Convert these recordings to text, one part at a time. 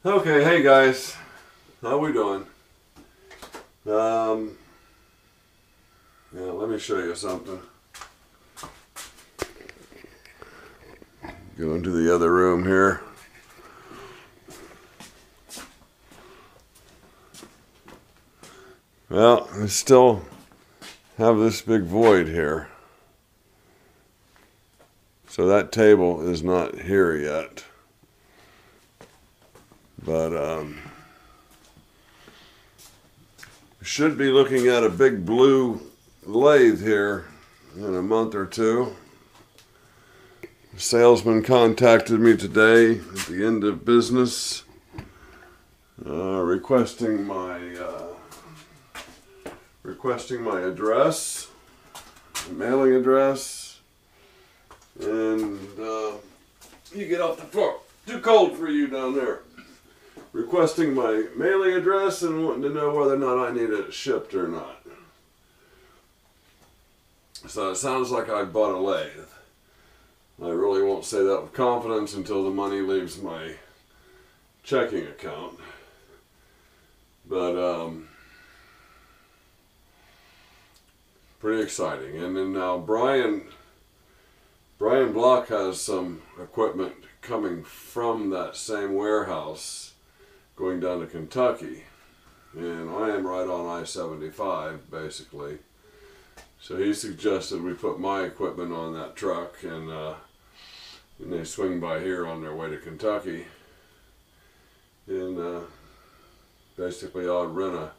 Okay, hey guys, how we doing? Yeah, let me show you something. Go into the other room here. Well, I still have this big void here. So that table is not here yet. But should be looking at a big blue lathe here in a month or two. The salesman contacted me today at the end of business, requesting my address, mailing address, and you get off the floor. Too cold for you down there. Requesting my mailing address and wanting to know whether or not I need it shipped or not. So it sounds like I bought a lathe. I really won't say that with confidence until the money leaves my checking account. But pretty exciting. And then now Brian Block has some equipment coming from that same warehouse going down to Kentucky, and I am right on I-75 basically, so he suggested we put my equipment on that truck and they swing by here on their way to Kentucky, and basically I'll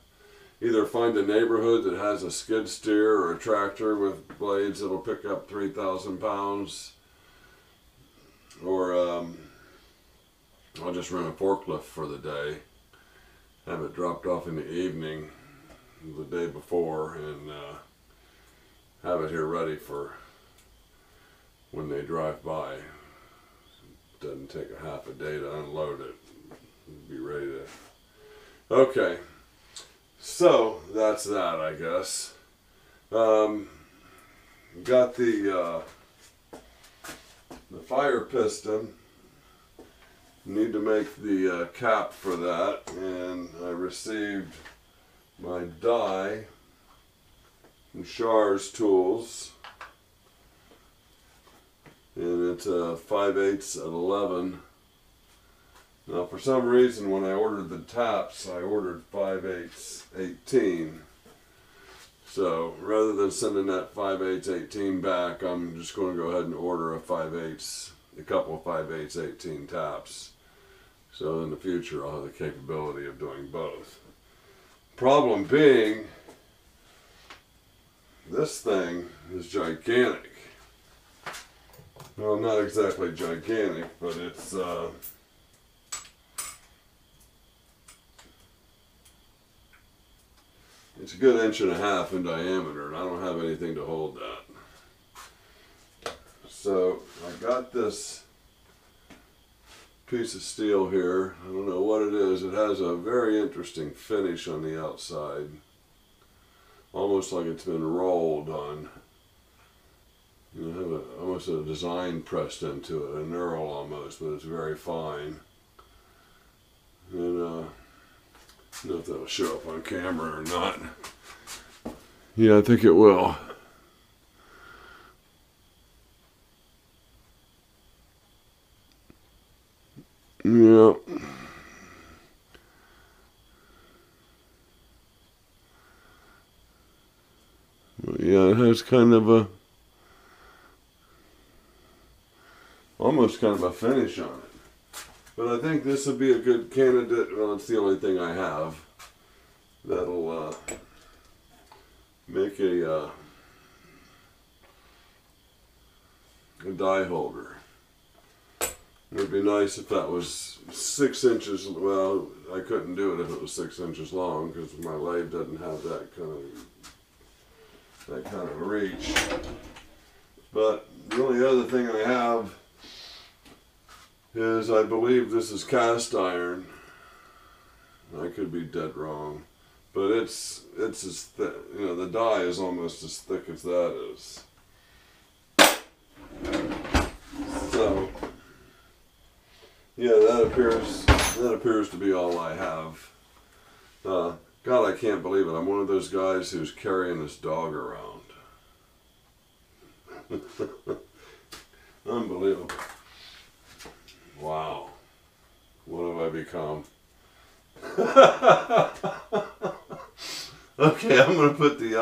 either find a neighborhood that has a skid steer or a tractor with blades that'll pick up 3,000 pounds, or I'll just rent a forklift for the day, have it dropped off in the evening the day before, and have it here ready for when they drive by. It doesn't take a half a day to unload it. Be ready to... Okay, so that's that, I guess. Got the fire piston. Need to make the cap for that, and I received my die from Char's Tools, and it's a 5/8 at 11. Now for some reason when I ordered the taps I ordered 5/8 18, so rather than sending that 5/8 18 back, I'm just going to go ahead and order a couple of 5/8 18 taps. So in the future I'll have the capability of doing both. Problem being, this thing is gigantic. Well, not exactly gigantic, but it's a good 1.5 inches in diameter, and I don't have anything to hold that. So I got this piece of steel here. I don't know what it is. It has a very interesting finish on the outside, almost like it's been rolled on. You know, have almost a design pressed into it, a knurl almost, but it's very fine. And I don't know if that'll show up on camera or not. Yeah, I think it will. Yeah. Yeah, it has kind of a, almost kind of a finish on it. But I think this would be a good candidate. Well, it's the only thing I have that'll make a die holder. It would be nice if that was 6 inches, well, I couldn't do it if it was 6 inches long because my lathe doesn't have that kind of reach. But the only other thing I have is, I believe this is cast iron. I could be dead wrong, but it's as thick, you know, the die is almost as thick as that is. So yeah, that appears that appears to be all I have. God, I can't believe it. I'm one of those guys who's carrying this dog around. Unbelievable. Wow. What have I become? Okay, I'm going to put the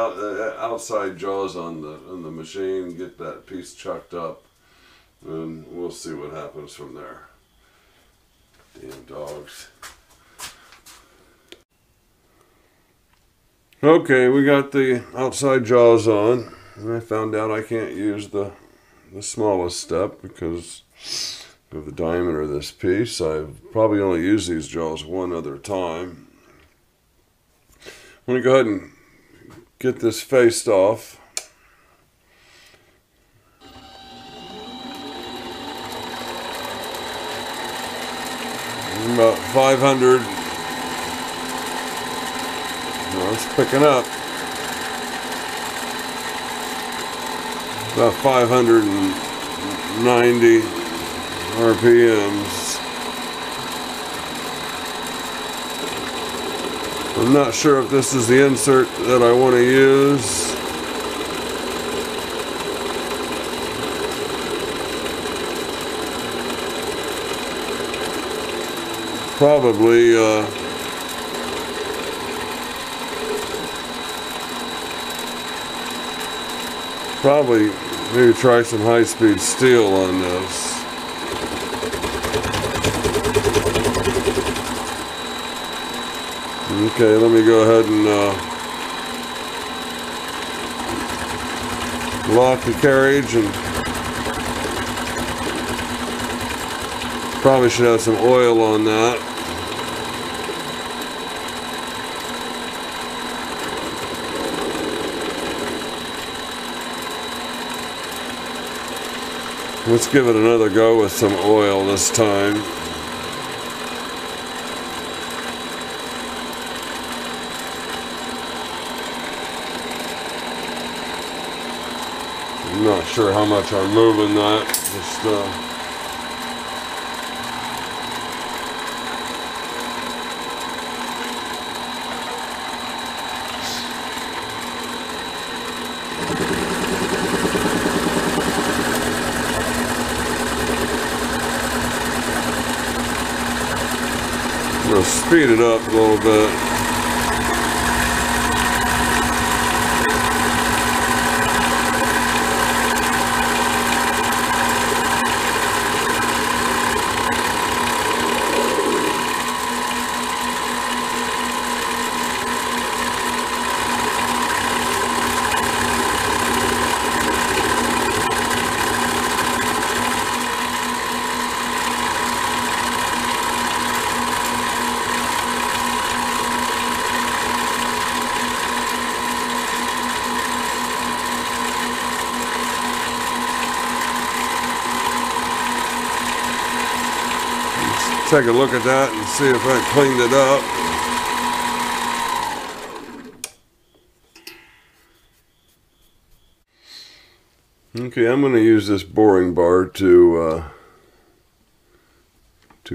outside jaws on the machine and get that piece chucked up, and we'll see what happens from there. Damn dogs. Okay, we got the outside jaws on, and I found out I can't use the smallest step because of the diameter of this piece. I've probably only used these jaws one other time. I'm going to go ahead and get this faced off. About 500. Well, it's picking up. About 590 RPMs. I'm not sure if this is the insert that I want to use. Probably maybe try some high-speed steel on this. Okay, let me go ahead and lock the carriage, and probably should have some oil on that. Let's give it another go with some oil this time. I'm not sure how much I'm moving that. Just I'm going to speed it up a little bit. Take a look at that and see if I cleaned it up. Okay, I'm going to use this boring bar to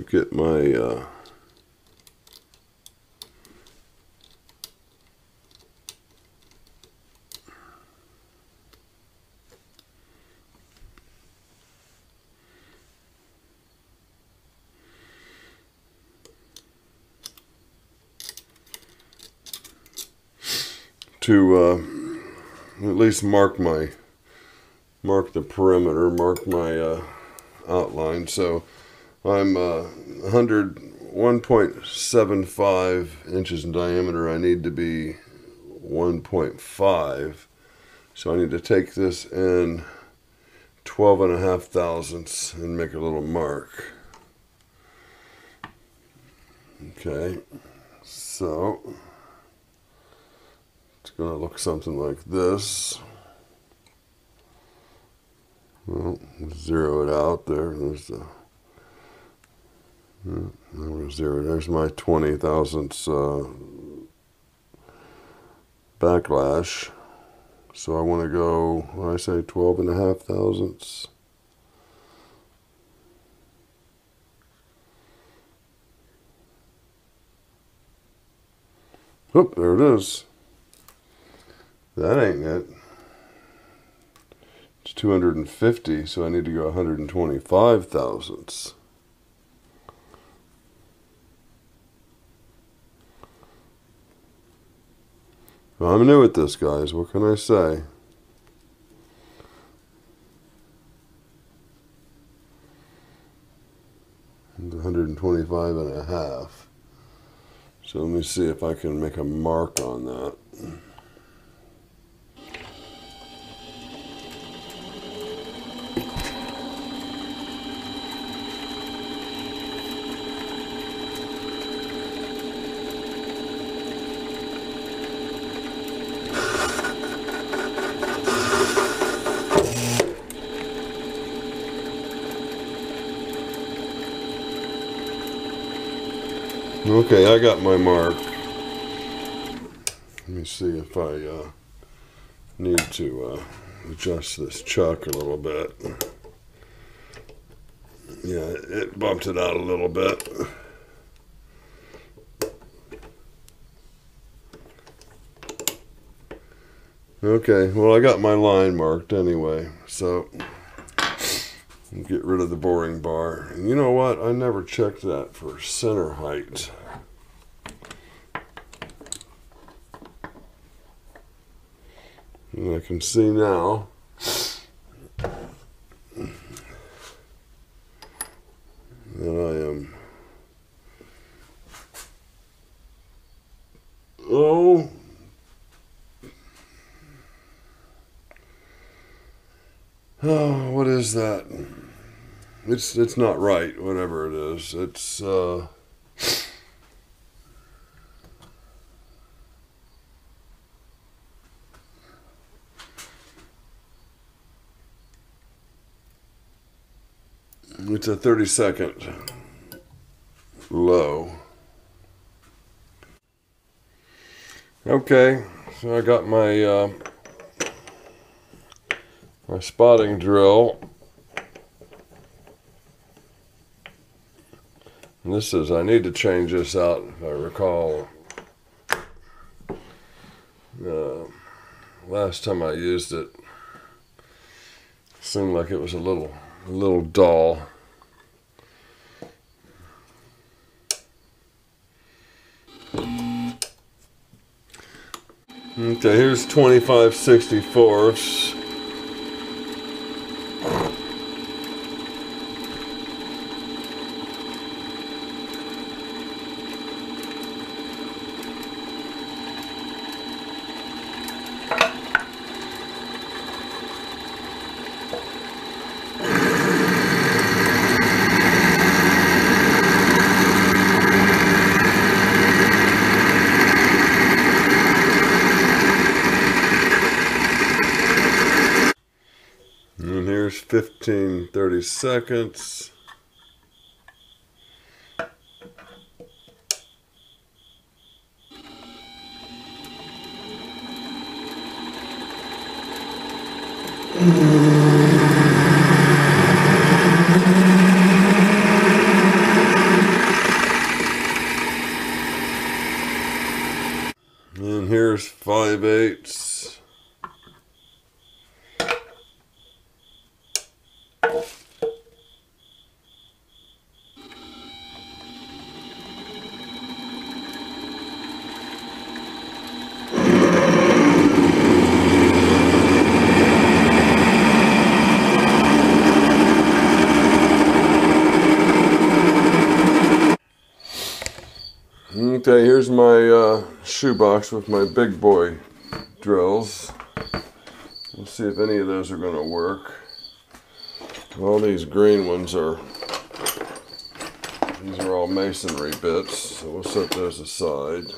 get my to at least mark the perimeter, mark my outline. So I'm 1.75 inches in diameter. I need to be 1.5. So I need to take this in 12.5 thousandths and make a little mark. Okay, so it's going to look something like this. Well, zero it out there. There's the. I'm going to zero. There's my 20 thousandths backlash. So I want to go, what I say, 12.5 thousandths. Oop, there it is. That ain't it. It's 250, so I need to go 125 thousandths. Well, I'm new at this, guys. What can I say? It's 125 and a half. So let me see if I can make a mark on that. Okay, I got my mark. Let me see if I need to adjust this chuck a little bit. Yeah, it bumped it out a little bit. Okay, well, I got my line marked anyway, so get rid of the boring bar. And you know what? I never checked that for center height. And I can see now that I am, what is that? It's not right, whatever it is. It's it's a 32nd low. Okay, so I got my my spotting drill. And this is, I need to change this out if I recall. Last time I used it, seemed like it was a little dull. Okay, here's 25/64. And here's 15/32. And here's 5/8. Okay, here's my shoebox with my big boy drills. Let's see if any of those are going to work. All these green ones are, these are all masonry bits, so we'll set those aside.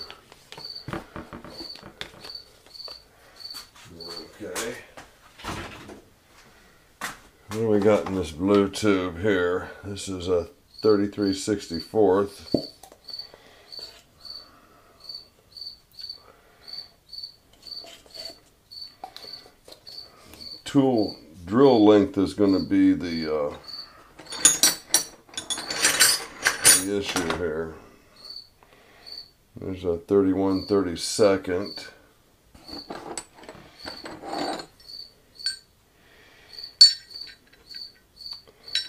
Okay. What do we got in this blue tube here? This is a 33/64. Tool drill length is going to be the issue here. There's a 31/32.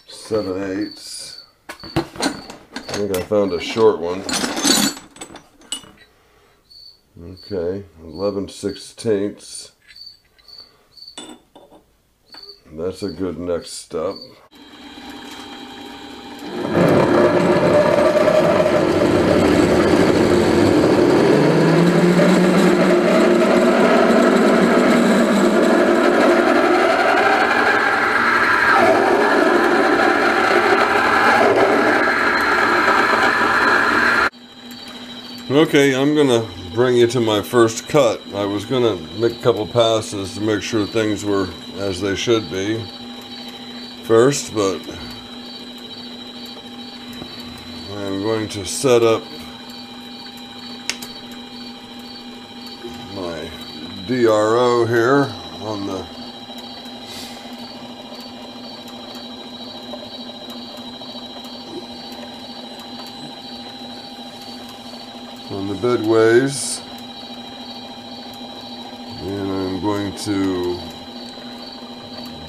7/8. I think I found a short one. Okay, 11/16. That's a good next step. Okay, I'm gonna bring you to my first cut. I was gonna make a couple passes to make sure things were as they should be first, but I'm going to set up my DRO here on the bedways, and I'm going to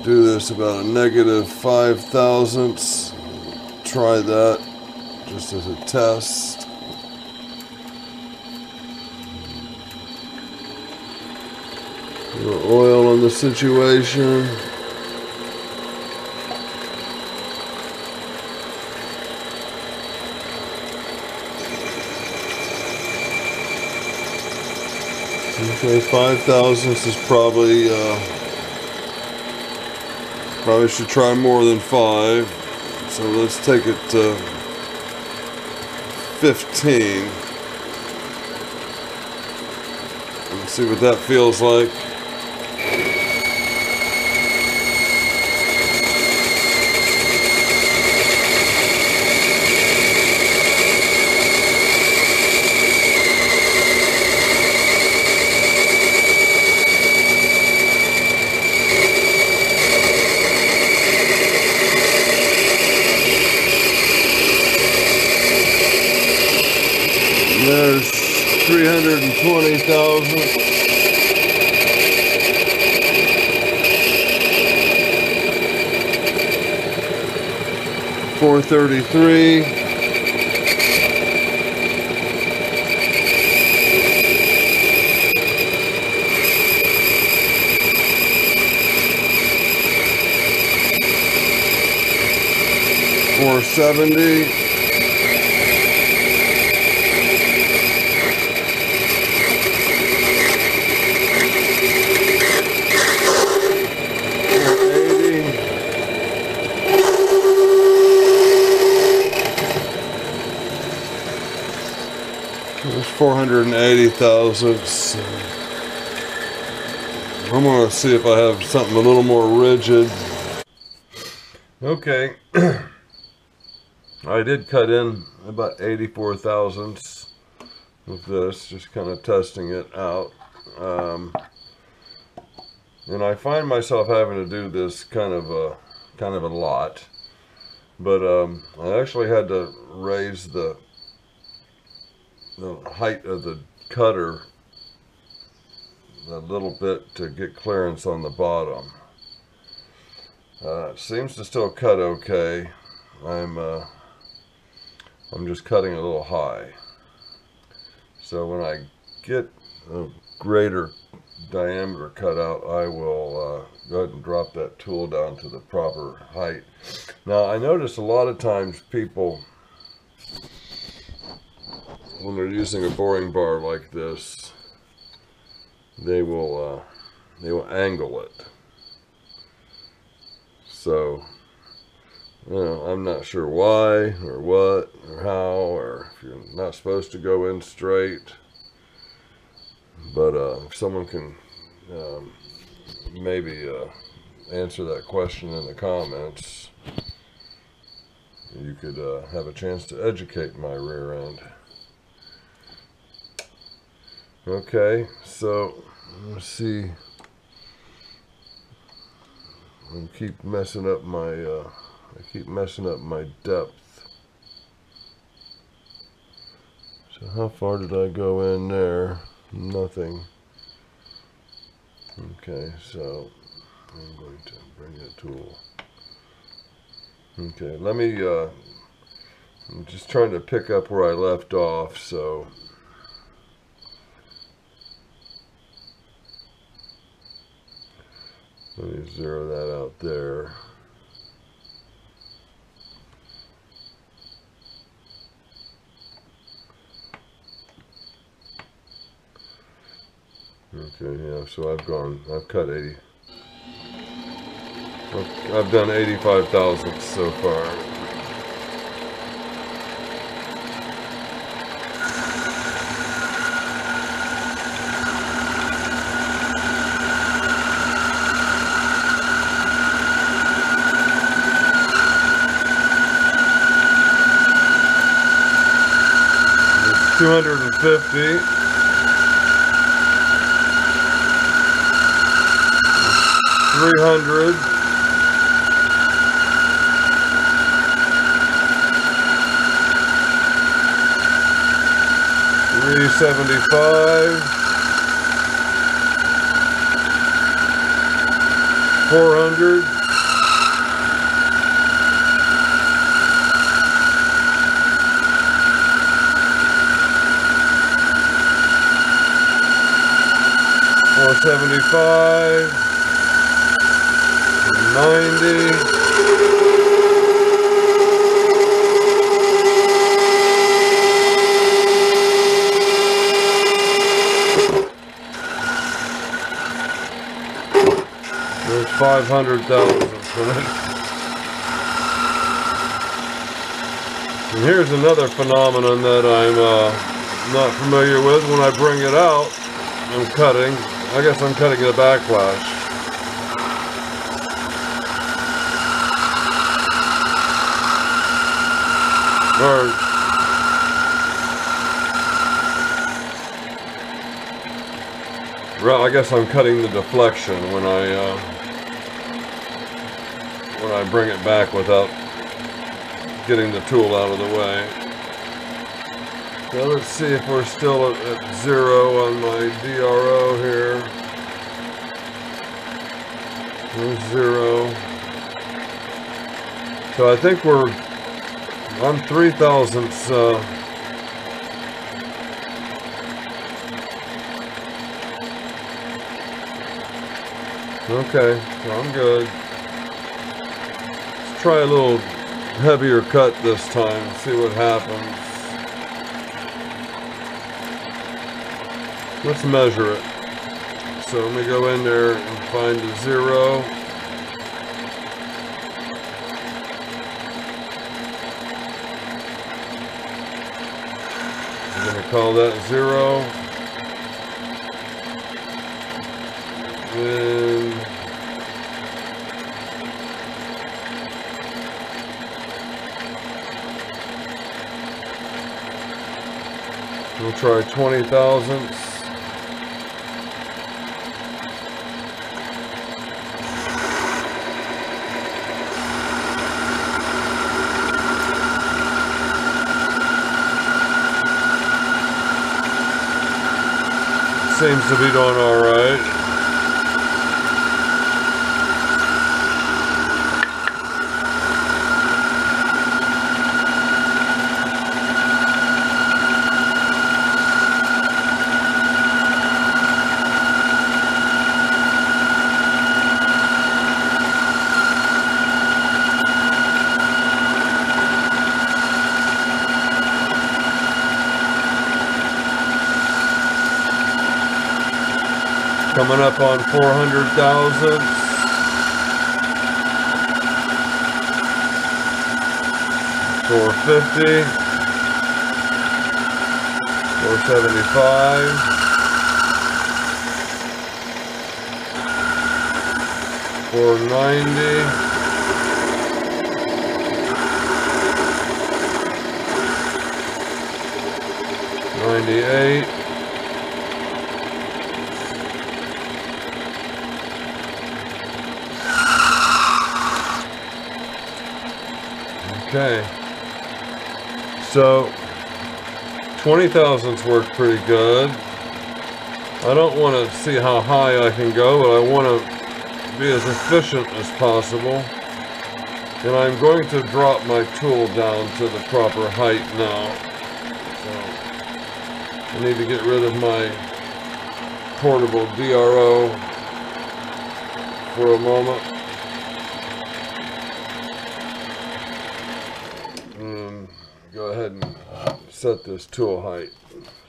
do this about a -0.005. Try that just as a test. A little oil on the situation. Okay, 0.005 is probably should try more than 5. So let's take it to 15 and see what that feels like. There's 320,000. $433. $470. There's 480,000. So I'm going to see if I have something a little more rigid. Okay. I did cut in about 84 thousandths with this, just kind of testing it out. And I find myself having to do this kind of a lot. But I actually had to raise the height of the cutter a little bit to get clearance on the bottom. It seems to still cut okay. I'm just cutting a little high. So when I get a greater diameter cut out, I will go ahead and drop that tool down to the proper height. Now I notice a lot of times people, when they're using a boring bar like this, they will angle it. So, you know, I'm not sure why or what or how, or if you're not supposed to go in straight. But if someone can maybe answer that question in the comments, you could have a chance to educate my rear end. Okay, so let's see. I keep messing up my depth. So how far did I go in there? Nothing. Okay, so I'm going to bring a tool. Okay, let me, I'm just trying to pick up where I left off, so. Let me zero that out there. Okay, yeah, so I've cut 80. I've done 85 thousandths so far. It's 250. 300, 375, 400, 475. 90. There's 500,000. And here's another phenomenon that I'm not familiar with. When I bring it out, I'm cutting. I guess I'm cutting a backlash. Well, I guess I'm cutting the deflection when I bring it back without getting the tool out of the way. Now let's see if we're still at 0 on my DRO here. There's 0. So I think I'm 3 thousandths. Okay, so I'm good. Let's try a little heavier cut this time and see what happens. Let's measure it. So let me go in there and find a 0. I'm going to call that 0. And we'll try 20 thousandths. Seems to be doing all right. Coming up on 400 thousandths. 450. 475. 490. 98. Okay, so 20 thousandths worked pretty good. I don't want to see how high I can go, but I want to be as efficient as possible. And I'm going to drop my tool down to the proper height now. So I need to get rid of my portable DRO for a moment. And go ahead and set this tool height.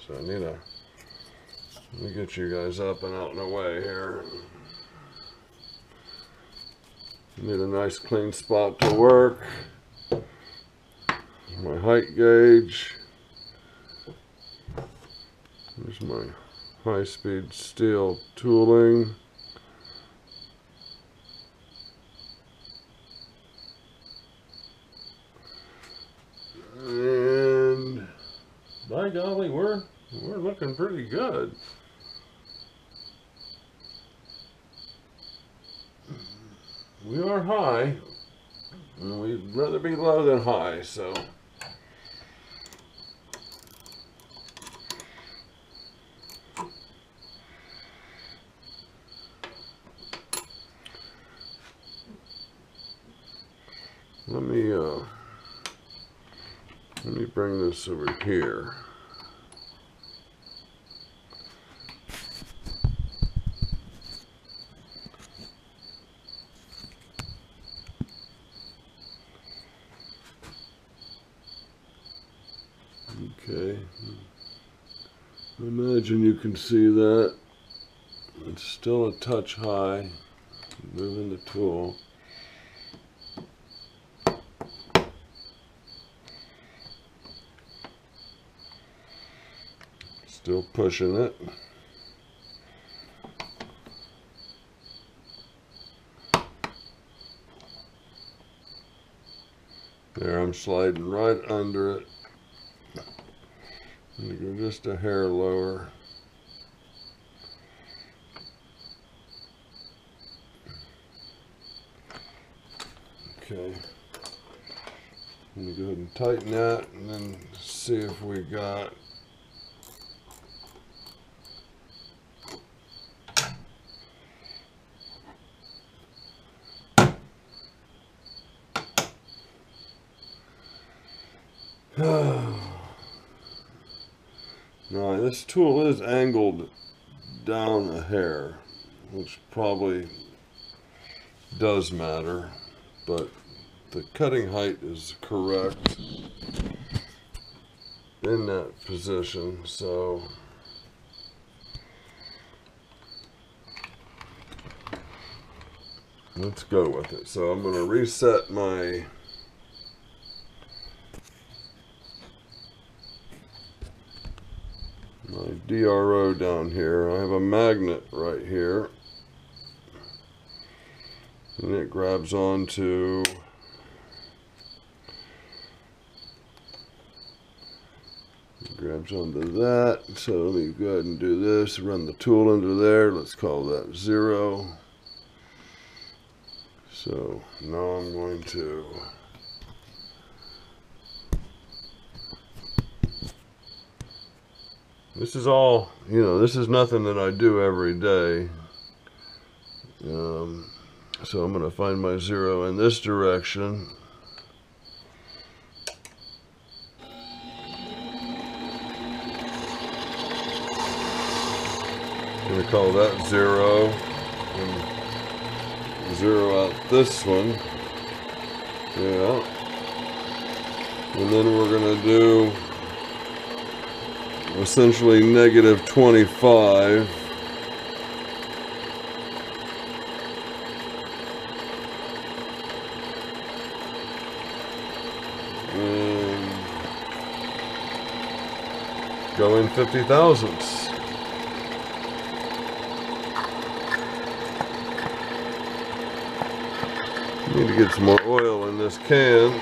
So I need to, let me get you guys up and out and away here. Need a nice clean spot to work. My height gauge. There's my high-speed steel tooling. And by golly, we're looking pretty good. We are high, and we'd rather be low than high, so. Let me bring this over here. Okay, I imagine you can see that. It's still a touch high. Moving the tool. Still pushing it. There, I'm sliding right under it. I'm going to go just a hair lower. Okay. I'm going to go ahead and tighten that and then see if we got now this tool is angled down a hair, which probably does matter, but the cutting height is correct in that position, so let's go with it. So I'm going to reset my DRO down here. I have a magnet right here, and it grabs onto that. So let me go ahead and do this, run the tool into there. Let's call that 0. So now I'm going to this is all, you know, this is nothing that I do every day. So I'm going to find my 0 in this direction. I'm going to call that 0 and 0 out this one. Yeah. And then we're going to do essentially negative 25. And go in 50 thousandths. Need to get some more oil in this can.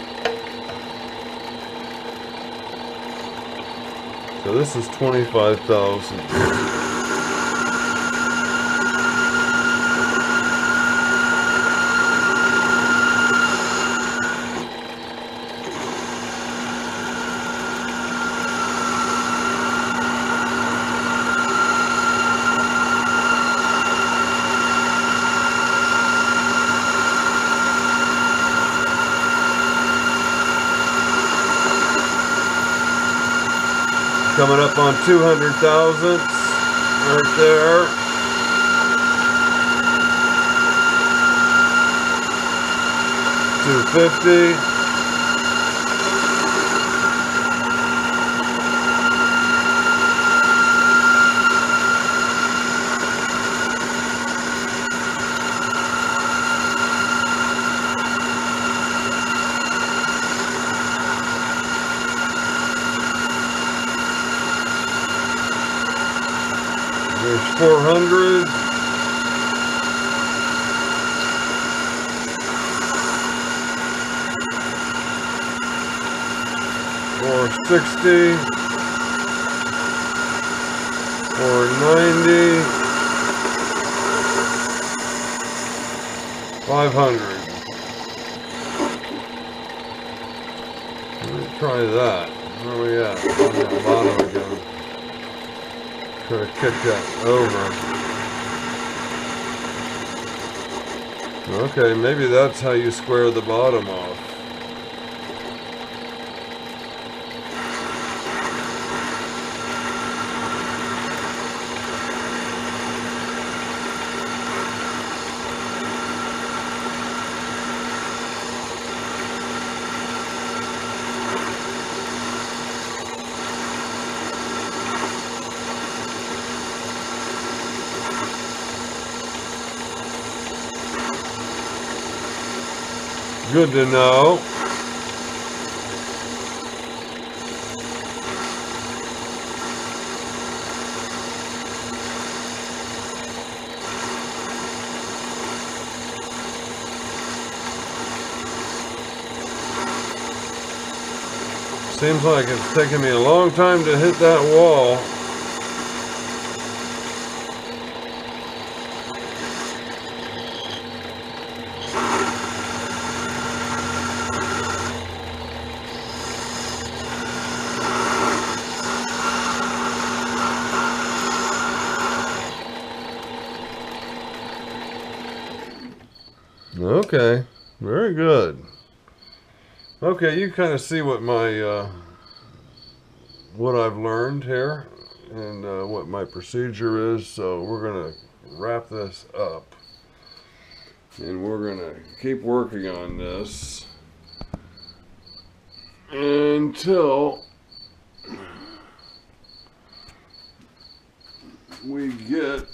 So this is 25,000. Coming up on 200 thousandths right there. $2.50. There's 400. $4.60. $4.90. $500. Let me try that. Where are we at? On the bottom again. Try to kick that over. Okay, maybe that's how you square the bottom off. Good to know. Seems like it's taken me a long time to hit that wall. Okay, very good. Okay, you kind of see what my what I've learned here and what my procedure is. So we're gonna wrap this up, and we're gonna keep working on this until we get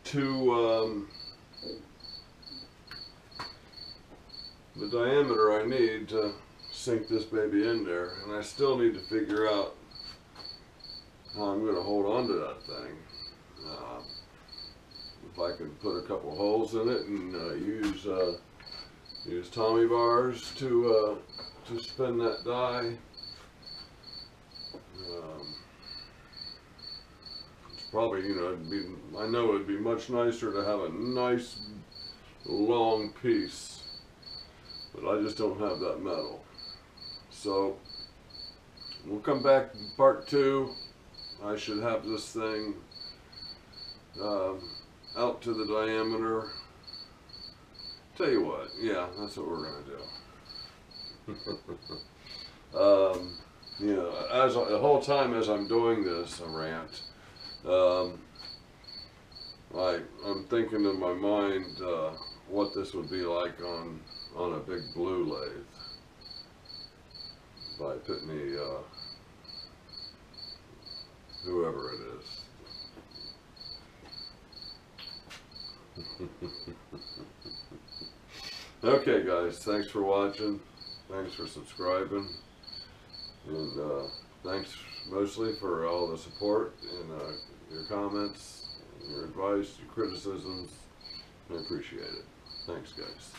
to the diameter I need to sink this baby in there, and I still need to figure out how I'm going to hold on to that thing. If I can put a couple holes in it and use Tommy bars to spin that die. It's probably, you know, I know it'd be much nicer to have a nice long piece, but I just don't have that metal. So we'll come back in part 2. I should have this thing out to the diameter. Tell you what, yeah, that's what we're gonna do. You know, the whole time as I'm doing this rant, I'm thinking in my mind what this would be like on a big blue lathe by Pitney, whoever it is. Okay guys, thanks for watching, thanks for subscribing, and thanks mostly for all the support and your comments, your advice, your criticisms. I appreciate it. Thanks guys.